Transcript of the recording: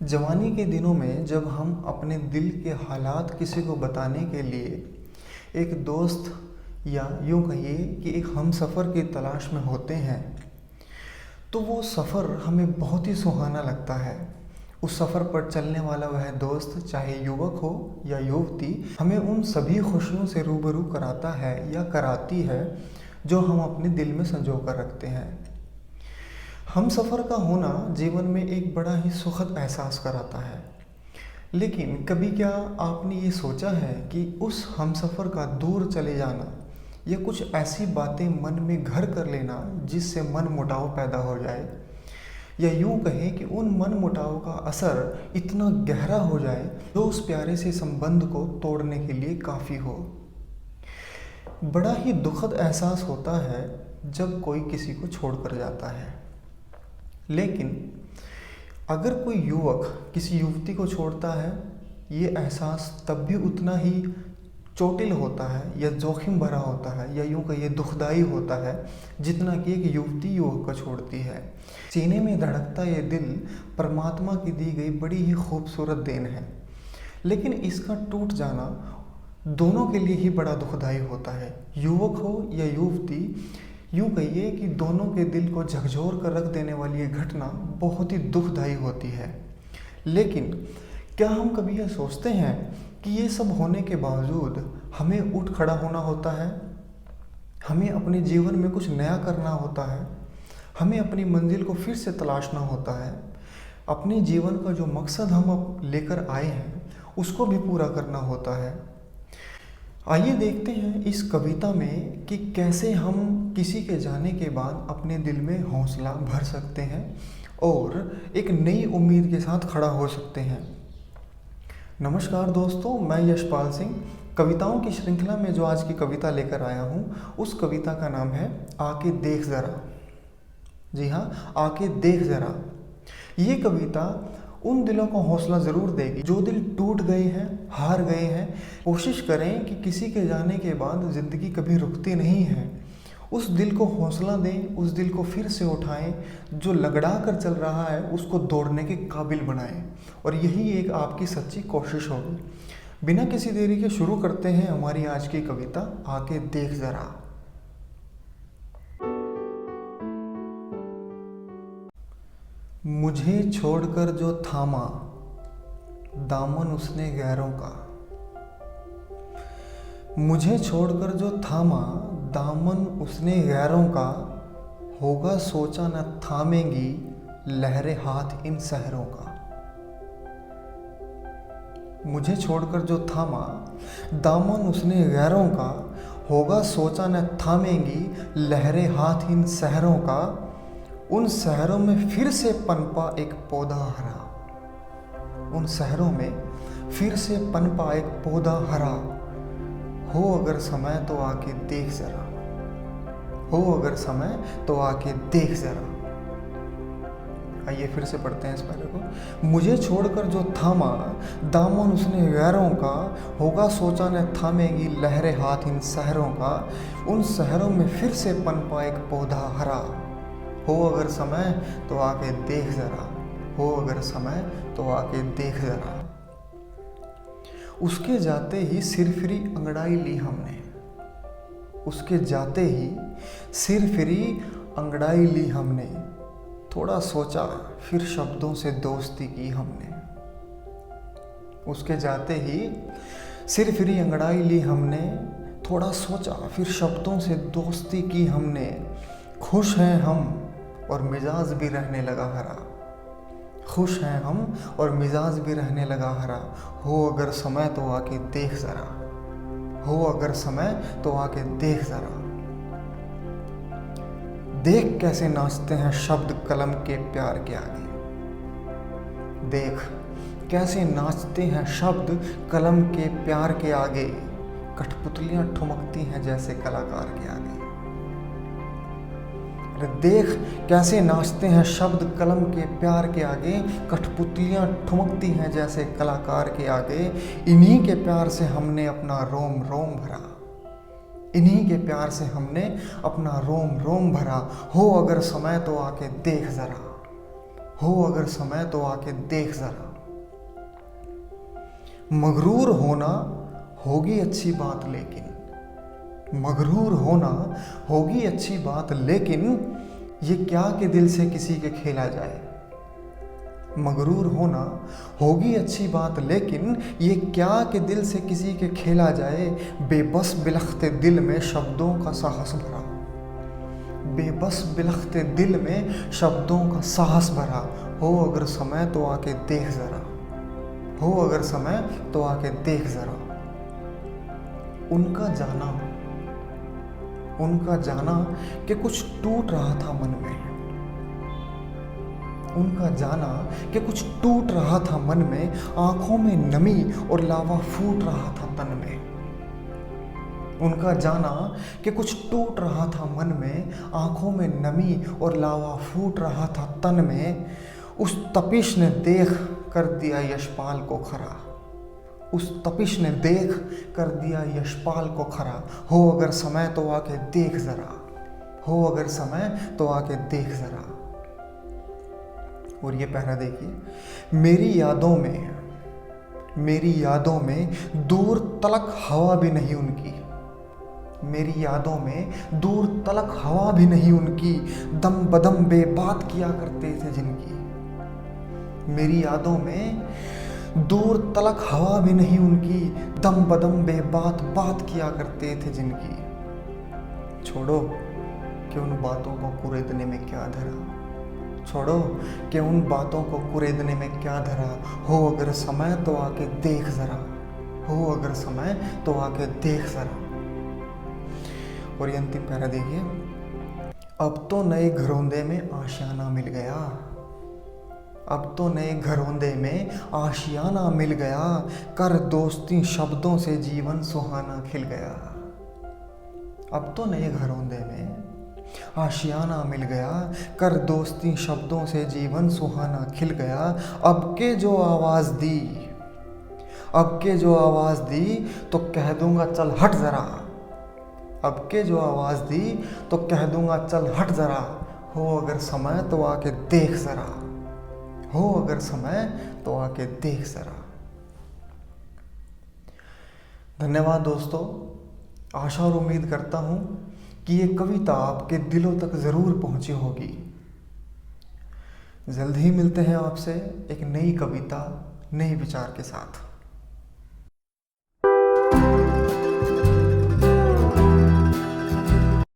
जवानी के दिनों में जब हम अपने दिल के हालात किसी को बताने के लिए एक दोस्त या यूँ कहिए कि एक हमसफ़र की तलाश में होते हैं, तो वो सफ़र हमें बहुत ही सुहाना लगता है। उस सफ़र पर चलने वाला वह दोस्त, चाहे युवक हो या युवती, हमें उन सभी खुशियों से रूबरू कराता है या कराती है जो हम अपने दिल में संजो कर रखते हैं। हम सफ़र का होना जीवन में एक बड़ा ही सुखद एहसास कराता है। लेकिन कभी क्या आपने ये सोचा है कि उस हमसफ़र का दूर चले जाना या कुछ ऐसी बातें मन में घर कर लेना जिससे मन मुटाव पैदा हो जाए, या यूँ कहें कि उन मन मुटाव का असर इतना गहरा हो जाए जो उस प्यारे से संबंध को तोड़ने के लिए काफ़ी हो। बड़ा ही दुखद एहसास होता है जब कोई किसी को छोड़कर जाता है। लेकिन अगर कोई युवक किसी युवती को छोड़ता है, ये एहसास तब भी उतना ही चोटिल होता है या जोखिम भरा होता है या यूँ कहिए दुखदाई होता है जितना कि एक युवती युवक को छोड़ती है। सीने में धड़कता ये दिल परमात्मा की दी गई बड़ी ही खूबसूरत देन है, लेकिन इसका टूट जाना दोनों के लिए ही बड़ा दुखदाई होता है। युवक हो या युवती, यूँ कहिए कि दोनों के दिल को झकझोर कर रख देने वाली ये घटना बहुत ही दुखदाई होती है। लेकिन क्या हम कभी यह सोचते हैं कि ये सब होने के बावजूद हमें उठ खड़ा होना होता है, हमें अपने जीवन में कुछ नया करना होता है, हमें अपनी मंजिल को फिर से तलाशना होता है, अपने जीवन का जो मकसद हम अब लेकर आए हैं उसको भी पूरा करना होता है। आइए देखते हैं इस कविता में कि कैसे हम किसी के जाने के बाद अपने दिल में हौसला भर सकते हैं और एक नई उम्मीद के साथ खड़ा हो सकते हैं। नमस्कार दोस्तों, मैं यशपाल सिंह। कविताओं की श्रृंखला में जो आज की कविता लेकर आया हूँ उस कविता का नाम है आके देख ज़रा। जी हाँ, आके देख ज़रा। ये कविता उन दिलों को हौसला ज़रूर देगी जो दिल टूट गए हैं, हार गए हैं। कोशिश करें कि किसी के जाने के बाद ज़िंदगी कभी रुकती नहीं है। उस दिल को हौसला दें, उस दिल को फिर से उठाएं, जो लगड़ा कर चल रहा है उसको दौड़ने के काबिल बनाएं, और यही एक आपकी सच्ची कोशिश होगी। बिना किसी देरी के शुरू करते हैं हमारी आज की कविता आके देख ज़रा। मुझे छोड़कर जो थामा दामन उसने गैरों का, मुझे छोड़कर जो थामा दामन उसने गैरों का, होगा सोचा न थामेंगी लहरें हाथ इन सहरों का। मुझे छोड़कर जो थामा दामन उसने गैरों का, होगा सोचा न थामेंगी लहरें हाथ इन सहरों का। उन शहरों में फिर से पनपा एक पौधा हरा, उन शहरों में फिर से पनपा एक पौधा हरा। हो अगर समय तो आके देख जरा, हो अगर समय तो आके देख जरा। आइए फिर से पढ़ते हैं इस पहले को। मुझे छोड़कर जो थामा दामन उसने गैरों का, होगा सोचा न थामेगी लहरें हाथ इन शहरों का। उन शहरों में फिर से पनपा एक पौधा हरा। हो अगर समय तो आके देख ज़रा, हो अगर समय तो आके देख ज़रा। उसके जाते ही सिर फिरी अंगड़ाई ली हमने, उसके जाते ही सिर फिरी अंगड़ाई ली हमने। थोड़ा सोचा फिर शब्दों से दोस्ती की हमने। उसके जाते ही सिर फिरी अंगड़ाई ली हमने, थोड़ा सोचा फिर शब्दों से दोस्ती की हमने। खुश हैं हम और मिजाज भी रहने लगा हरा, खुश हैं हम और मिजाज भी रहने लगा हरा। हो अगर समय तो आके देख ज़रा, हो अगर समय तो आके देख ज़रा। देख कैसे नाचते हैं शब्द कलम के प्यार के आगे, देख कैसे नाचते हैं शब्द कलम के प्यार के आगे। कठपुतलियाँ ठुमकती हैं जैसे कलाकार के आगे। देख कैसे नाचते हैं शब्द कलम के प्यार के आगे, कठपुतलियाँ ठुमकती हैं जैसे कलाकार के आगे। इन्हीं के प्यार से हमने अपना रोम रोम भरा, इन्हीं के प्यार से हमने अपना रोम रोम भरा। हो अगर समय तो आके देख ज़रा, हो अगर समय तो आके देख ज़रा। मगरूर होना होगी अच्छी बात लेकिन, मगरूर होना होगी अच्छी बात लेकिन, ये क्या कि दिल से किसी के खेला जाए। मगरूर होना होगी अच्छी बात लेकिन, ये क्या कि दिल से किसी के खेला जाए। बेबस बिलखते दिल में शब्दों का साहस भरा, बेबस बिलखते दिल में शब्दों का साहस भरा। हो अगर समय तो आके देख ज़रा, हो अगर समय तो आके देख ज़रा। उनका जाना, उनका जाना कि कुछ टूट रहा था मन में, उनका जाना कि कुछ टूट रहा था मन में। आंखों में नमी और लावा फूट रहा था तन में। उनका जाना कि कुछ टूट रहा था मन में, आंखों में नमी और लावा फूट रहा था तन में। उस तपिश ने देख कर दिया यशपाल को खरा, उस तपिश ने देख कर दिया यशपाल को खरा। हो अगर समय तो आके देख ज़रा, हो अगर समय तो आके देख ज़रा। और ये पहरा देखिए, मेरी यादों में, मेरी यादों में दूर तलक हवा भी नहीं उनकी, मेरी यादों में दूर तलक हवा भी नहीं उनकी। दम बदम बेबात किया करते थे जिनकी, मेरी यादों में दूर तलक हवा भी नहीं उनकी। दम बदम बेबात बात किया करते थे जिनकी। छोड़ो कि उन बातों को कुरेदने में क्या धरा, छोड़ो कि उन बातों को कुरेदने में क्या धरा। हो अगर समय तो आके देख ज़रा, हो अगर समय तो आके देख ज़रा। और ये अंतिम पैरा देखिए, अब तो नए घरौंदे में आशियाना मिल गया, अब तो नए घरौंदे में आशियाना मिल गया। कर दोस्ती शब्दों से जीवन सुहाना खिल गया। अब तो नए घरौंदे में आशियाना मिल गया, कर दोस्ती शब्दों से जीवन सुहाना खिल गया। अब के जो आवाज़ दी, अब के जो आवाज़ दी तो कह दूंगा चल हट ज़रा, अब के जो आवाज़ दी तो कह दूंगा चल हट ज़रा। हो अगर समय तो आके देख ज़रा, हो अगर समय तो आके देख ज़रा। धन्यवाद दोस्तों। आशा और उम्मीद करता हूँ कि ये कविता आपके दिलों तक ज़रूर पहुँची होगी। जल्द ही मिलते हैं आपसे एक नई कविता, नए विचार के साथ।